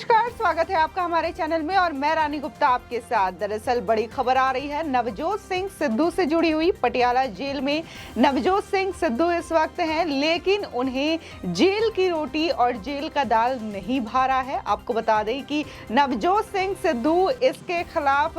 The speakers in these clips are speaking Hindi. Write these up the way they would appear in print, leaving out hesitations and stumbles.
नमस्कार, स्वागत है आपका हमारे चैनल में और मैं रानी गुप्ता आपके साथ। दरअसल बड़ी खबर आ रही है नवजोत सिंह सिद्धू से जुड़ी हुई। पटियाला जेल में नवजोत सिंह सिद्धू इस वक्त हैं, लेकिन उन्हें जेल की रोटी और जेल का दाल नहीं भा रहा है। आपको बता दें कि नवजोत सिंह सिद्धू इसके खिलाफ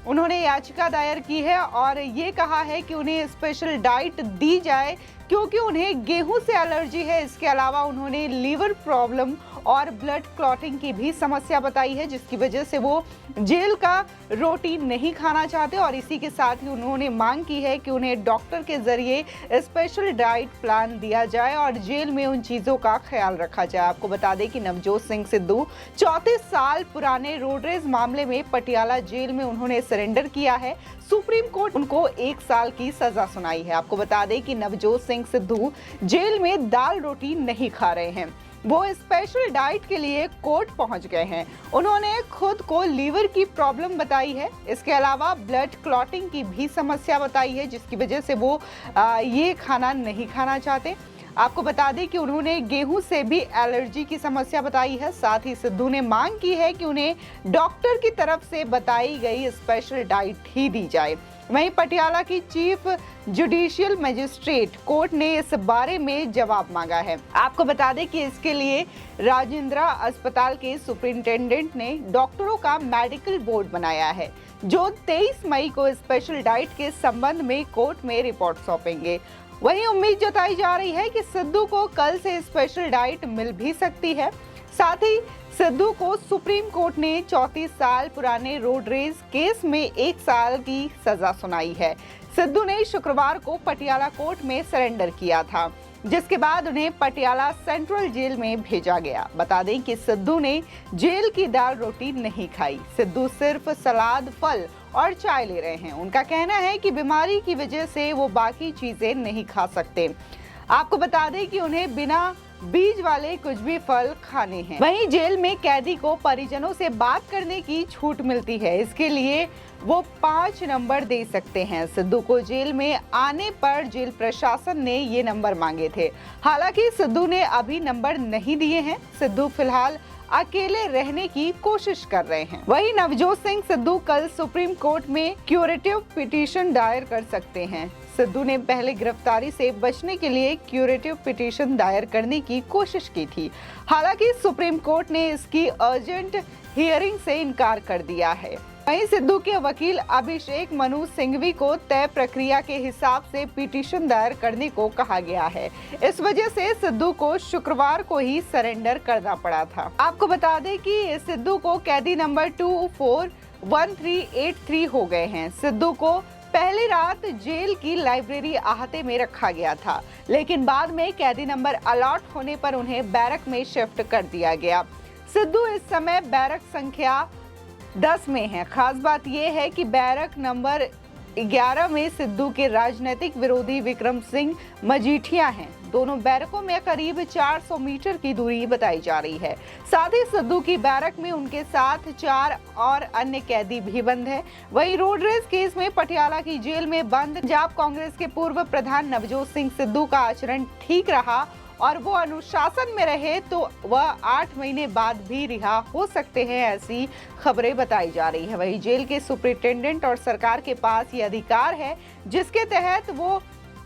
उन्होंने याचिका दायर की है और ये कहा है कि उन्हें स्पेशल डाइट दी जाए क्योंकि उन्हें गेहूं से एलर्जी है। इसके अलावा उन्होंने लीवर प्रॉब्लम और ब्लड क्लॉटिंग की भी समस्या बताई है, जिसकी वजह से वो जेल का रोटी नहीं खाना चाहते। और इसी के साथ ही उन्होंने मांग की है कि उन्हें डॉक्टर के जरिए स्पेशल डाइट प्लान दिया जाए और जेल में उन चीज़ों का ख्याल रखा जाए। आपको बता दें कि नवजोत सिंह सिद्धू 34 साल पुराने रोड रेज मामले में पटियाला जेल में उन्होंने सरेंडर किया है। सुप्रीम कोर्ट उनको 1 साल की सजा सुनाई है। आपको बता दें कि नवजोत सिंह सिद्धू जेल में दाल रोटी नहीं खा रहे हैं, वो स्पेशल डाइट के लिए कोर्ट पहुंच गए हैं। उन्होंने खुद को लीवर की प्रॉब्लम बताई है, इसके अलावा ब्लड क्लॉटिंग की भी समस्या बताई है, जिसकी वजह से वो ये खाना नहीं खाना चाहते। आपको बता दें कि उन्होंने गेहूं से भी एलर्जी की समस्या बताई है। साथ ही सिद्धू ने मांग की है कि उन्हें डॉक्टर की तरफ से बताई गई स्पेशल डाइट ही दी जाए। वहीं पटियाला की चीफ जुडिशियल मजिस्ट्रेट कोर्ट ने इस बारे में जवाब मांगा है। आपको बता दें कि इसके लिए राजेंद्रा अस्पताल के सुपरिंटेंडेंट ने डॉक्टरों का मेडिकल बोर्ड बनाया है, जो 23 मई को स्पेशल डाइट के संबंध में कोर्ट में रिपोर्ट सौंपेंगे। वहीं उम्मीद जताई जा रही है कि सिद्धू को कल से स्पेशल डाइट मिल भी सकती है। साथ ही सिद्धू को सुप्रीम कोर्ट ने 34 साल पुराने रोड रेज केस में 1 साल की सजा सुनाई है। सिद्धू ने शुक्रवार को पटियाला कोर्ट में सरेंडर किया था, जिसके बाद उन्हें पटियाला सेंट्रल जेल में भेजा गया। बता दें कि सिद्धू ने जेल की दाल रोटी नहीं खाई। सिद्धू सिर्फ सलाद, फल और चाय ले रहे हैं। उनका कहना है कि बीमारी की वजह से वो बाकी चीजें नहीं खा सकते। आपको बता दें कि उन्हें बिना बीज वाले कुछ भी फल खाने हैं। वहीं जेल में कैदी को परिजनों से बात करने की छूट मिलती है, इसके लिए वो 5 नंबर दे सकते हैं। सिद्धू को जेल में आने पर जेल प्रशासन ने ये नंबर मांगे थे, हालांकि सिद्धू ने अभी नंबर नहीं दिए हैं। सिद्धू फिलहाल अकेले रहने की कोशिश कर रहे हैं। वहीं नवजोत सिंह सिद्धू कल सुप्रीम कोर्ट में क्यूरेटिव पिटीशन दायर कर सकते हैं। सिद्धू ने पहले गिरफ्तारी से बचने के लिए क्यूरेटिव पिटीशन दायर करने की कोशिश की थी, हालांकि सुप्रीम कोर्ट ने इसकी अर्जेंट हियरिंग से इनकार कर दिया है। वहीं सिद्धू के वकील अभिषेक मनु सिंघवी को तय प्रक्रिया के हिसाब से पिटीशन दायर करने को कहा गया है। इस वजह से सिद्धू को शुक्रवार को ही सरेंडर करना पड़ा था। आपको बता दें कि सिद्धू को कैदी नंबर 241383 हो गए हैं। सिद्धू को पहली रात जेल की लाइब्रेरी अहाते में रखा गया था, लेकिन बाद में कैदी नंबर अलॉट होने पर उन्हें बैरक में शिफ्ट कर दिया गया। सिद्धू इस समय बैरक संख्या 10 में है। खास बात यह है कि बैरक नंबर 11 में सिद्धू के राजनीतिक विरोधी विक्रम सिंह मजीठिया हैं। दोनों बैरकों में करीब 400 मीटर की दूरी बताई जा रही है। साथ ही सिद्धू की बैरक में उनके साथ 4 और अन्य कैदी भी बंद हैं। वहीं रोड रेज केस में पटियाला की जेल में बंद पंजाब कांग्रेस के पूर्व प्रधान नवजोत सिंह सिद्धू का आचरण ठीक रहा और वो अनुशासन में रहे तो वह 8 महीने बाद भी रिहा हो सकते हैं, ऐसी खबरें बताई जा रही है। वहीं जेल के सुपरिटेंडेंट और सरकार के पास ये अधिकार है, जिसके तहत वो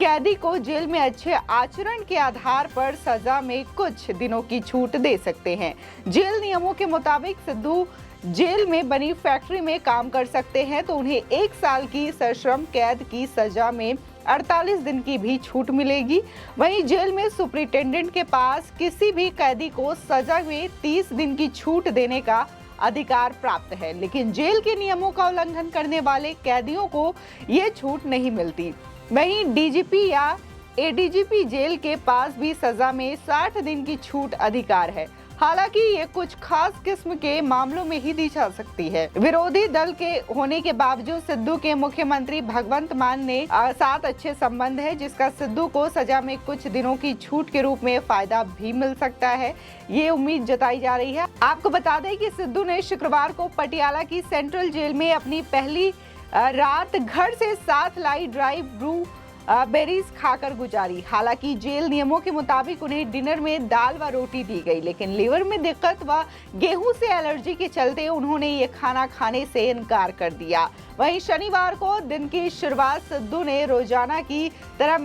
कैदी को जेल में अच्छे आचरण के आधार पर सजा में कुछ दिनों की छूट दे सकते हैं। जेल नियमों के मुताबिक सिद्धू जेल में बनी फैक्ट्री में काम कर सकते हैं, तो उन्हें 1 साल की सश्रम कैद की सजा में 48 दिन की भी छूट मिलेगी। वहीं जेल में सुपरिटेंडेंट के पास किसी भी कैदी को सजा में 30 दिन की छूट देने का अधिकार प्राप्त है, लेकिन जेल के नियमों का उल्लंघन करने वाले कैदियों को ये छूट नहीं मिलती। वहीं डीजीपी या एडीजीपी जेल के पास भी सजा में 60 दिन की छूट अधिकार है। हालांकि ये कुछ खास किस्म के मामलों में ही दी जा सकती है। विरोधी दल के होने के बावजूद सिद्धू के मुख्यमंत्री भगवंत मान ने साथ अच्छे संबंध है, जिसका सिद्धू को सजा में कुछ दिनों की छूट के रूप में फायदा भी मिल सकता है, ये उम्मीद जताई जा रही है। आपको बता दें कि सिद्धू ने शुक्रवार को पटियाला की सेंट्रल जेल में अपनी पहली रात घर से 7 लाई ड्राइव थ्रू बेरीज खाकर गुजारी। हालांकि जेल नियमों के मुताबिक उन्हें डिनर में दाल व रोटी दी गई, लेकिन लीवर में दिक्कत व गेहूं से एलर्जी के चलते उन्होंने ये खाना खाने से इनकार कर दिया। वहीं शनिवार को दिन की शुरुआत सिद्धू ने रोजाना की तरह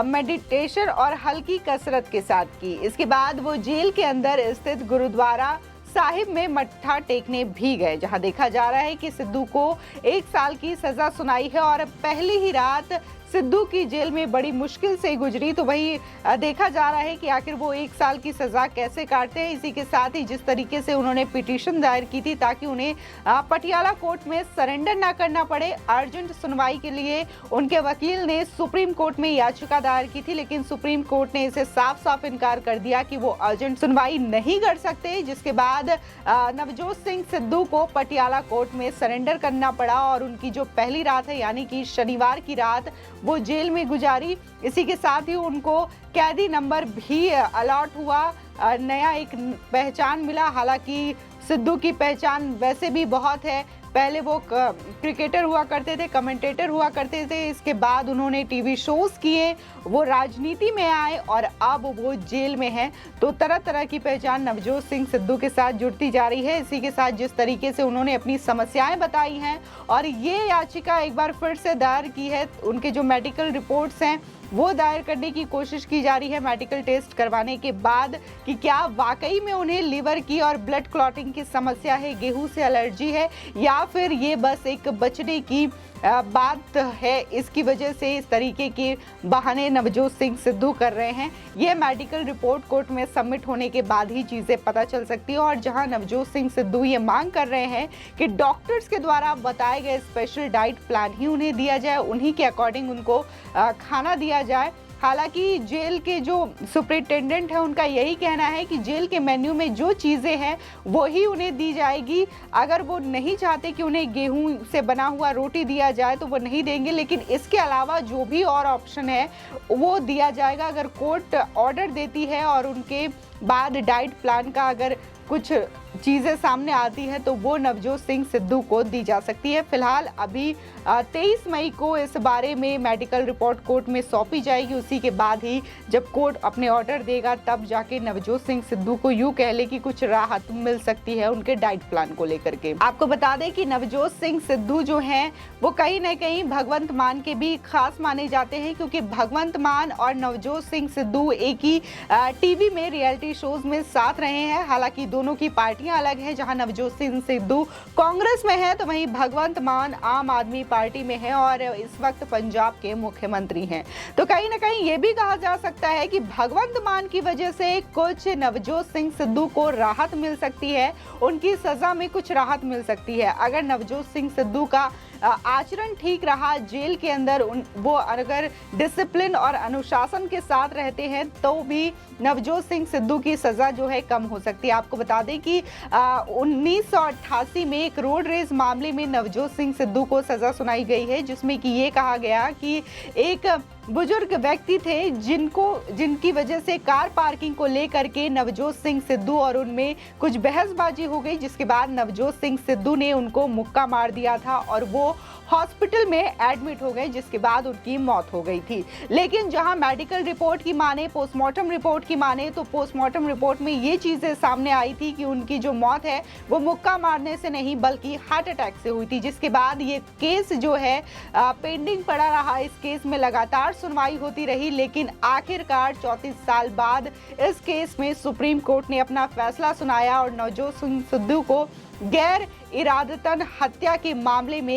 मेडिटेशन और हल्की कसरत के साथ की। इसके बाद वो जेल के अंदर स्थित गुरुद्वारा साहिब में मत्था टेकने भी गए, जहां देखा जा रहा है कि सिद्धू को 1 साल की सजा सुनाई है और पहली ही रात सिद्धू की जेल में बड़ी मुश्किल से गुजरी। तो वही देखा जा रहा है कि आखिर वो 1 साल की सजा कैसे काटते हैं। इसी के साथ ही जिस तरीके से उन्होंने पिटीशन दायर की थी ताकि उन्हें पटियाला कोर्ट में सरेंडर ना करना पड़े, अर्जेंट सुनवाई के लिए उनके वकील ने सुप्रीम कोर्ट में याचिका दायर की थी, लेकिन सुप्रीम कोर्ट ने इसे साफ साफ इनकार कर दिया कि वो अर्जेंट सुनवाई नहीं कर सकते। जिसके बाद नवजोत सिंह सिद्धू को पटियाला कोर्ट में सरेंडर करना पड़ा और उनकी जो पहली रात है यानी कि शनिवार की रात वो जेल में गुजारी। इसी के साथ ही उनको कैदी नंबर भी अलॉट हुआ, नया एक पहचान मिला। हालांकि सिद्धू की पहचान वैसे भी बहुत है, पहले वो क्रिकेटर हुआ करते थे, कमेंटेटर हुआ करते थे, इसके बाद उन्होंने टीवी शोज किए, वो राजनीति में आए और अब वो जेल में हैं। तो तरह तरह की पहचान नवजोत सिंह सिद्धू के साथ जुड़ती जा रही है। इसी के साथ जिस तरीके से उन्होंने अपनी समस्याएं बताई हैं और ये याचिका एक बार फिर से दायर की है, उनके जो मेडिकल रिपोर्ट्स हैं वो दायर करने की कोशिश की जा रही है मेडिकल टेस्ट करवाने के बाद कि क्या वाकई में उन्हें लीवर की और ब्लड क्लॉटिंग की समस्या है, गेहूं से एलर्जी है, या फिर ये बस एक बचने की बात है, इसकी वजह से इस तरीके के बहाने नवजोत सिंह सिद्धू कर रहे हैं। ये मेडिकल रिपोर्ट कोर्ट में सबमिट होने के बाद ही चीज़ें पता चल सकती है। और जहां नवजोत सिंह सिद्धू ये मांग कर रहे हैं कि डॉक्टर्स के द्वारा बताए गए स्पेशल डाइट प्लान ही उन्हें दिया जाए, उन्हीं के अकॉर्डिंग उनको खाना दिया जाए। हालांकि जेल के जो सुपरिटेंडेंट है उनका यही कहना है कि जेल के मेन्यू में जो चीज़ें हैं वही उन्हें दी जाएगी। अगर वो नहीं चाहते कि उन्हें गेहूं से बना हुआ रोटी दिया जाए तो वो नहीं देंगे, लेकिन इसके अलावा जो भी और ऑप्शन है वो दिया जाएगा। अगर कोर्ट ऑर्डर देती है और उनके बाद डाइट प्लान का अगर कुछ चीज़ें सामने आती हैं तो वो नवजोत सिंह सिद्धू को दी जा सकती है। फिलहाल अभी 23 मई को इस बारे में मेडिकल रिपोर्ट कोर्ट में सौंपी जाएगी। उसी के बाद ही जब कोर्ट अपने ऑर्डर देगा तब जाके नवजोत सिंह सिद्धू को यूं कह ले कि कुछ राहत मिल सकती है उनके डाइट प्लान को लेकर के। आपको बता दें कि नवजोत सिंह सिद्धू जो हैं वो कहीं न कहीं भगवंत मान के भी खास माने जाते हैं, क्योंकि भगवंत मान और नवजोत सिंह सिद्धू एक ही टीवी में रियलिटी शोज में साथ रहे हैं। हालांकि दोनों की पार्टियां अलग है, जहां नवजोत सिंह सिद्धू कांग्रेस में है तो वहीं भगवंत मान आम आदमी पार्टी में है और इस वक्त पंजाब के मुख्यमंत्री हैं। तो कहीं ना कहीं ये भी कहा जा सकता है कि भगवंत मान की वजह से कुछ नवजोत सिंह सिद्धू को राहत मिल सकती है, उनकी सजा में कुछ राहत मिल सकती है। अगर नवजोत सिंह सिद्धू का आचरण ठीक रहा जेल के अंदर, वो अगर डिसिप्लिन और अनुशासन के साथ रहते हैं तो भी नवजोत सिंह सिद्धू की सजा जो है कम हो सकती है। आपको बता दें कि 1988 में एक रोड रेस मामले में नवजोत सिंह सिद्धू को सजा सुनाई गई है, जिसमें कि ये कहा गया कि एक बुजुर्ग व्यक्ति थे जिनकी वजह से कार पार्किंग को लेकर के नवजोत सिंह सिद्धू और उनमें कुछ बहसबाजी हो गई, जिसके बाद नवजोत सिंह सिद्धू ने उनको मुक्का मार दिया था और वो हॉस्पिटल में एडमिट हो गए, जिसके बाद उनकी मौत हो गई थी। लेकिन जहां मेडिकल रिपोर्ट की माने, पोस्टमार्टम रिपोर्ट की माने, तो पोस्टमार्टम रिपोर्ट में ये चीजें सामने आई थी कि उनकी जो मौत है वो मुक्का मारने से नहीं बल्कि हार्ट अटैक से हुई थी। जिसके बाद ये केस जो है पेंडिंग पड़ा रहा, इस केस में लगातार सुनवाई होती रही, लेकिन आखिरकार 34 साल बाद इस केस में सुप्रीम कोर्ट ने अपना फैसला सुनाया और नवजोत सिंह सिद्धू को गैर इरादतन हत्या के मामले में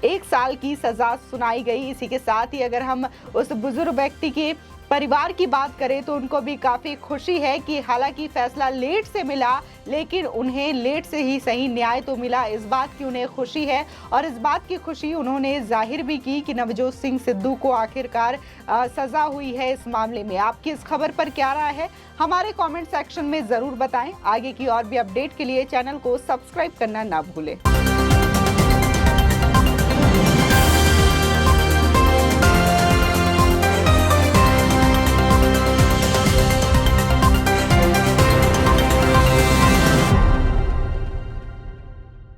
1 साल की सजा सुनाई गई। इसी के साथ ही अगर हम उस बुजुर्ग व्यक्ति के परिवार की बात करें तो उनको भी काफ़ी खुशी है कि हालांकि फैसला लेट से मिला लेकिन उन्हें लेट से ही सही न्याय तो मिला, इस बात की उन्हें खुशी है। और इस बात की खुशी उन्होंने जाहिर भी की कि नवजोत सिंह सिद्धू को आखिरकार सजा हुई है इस मामले में। आपकी इस खबर पर क्या राय है हमारे कमेंट सेक्शन में ज़रूर बताएं। आगे की और भी अपडेट के लिए चैनल को सब्सक्राइब करना ना भूलें।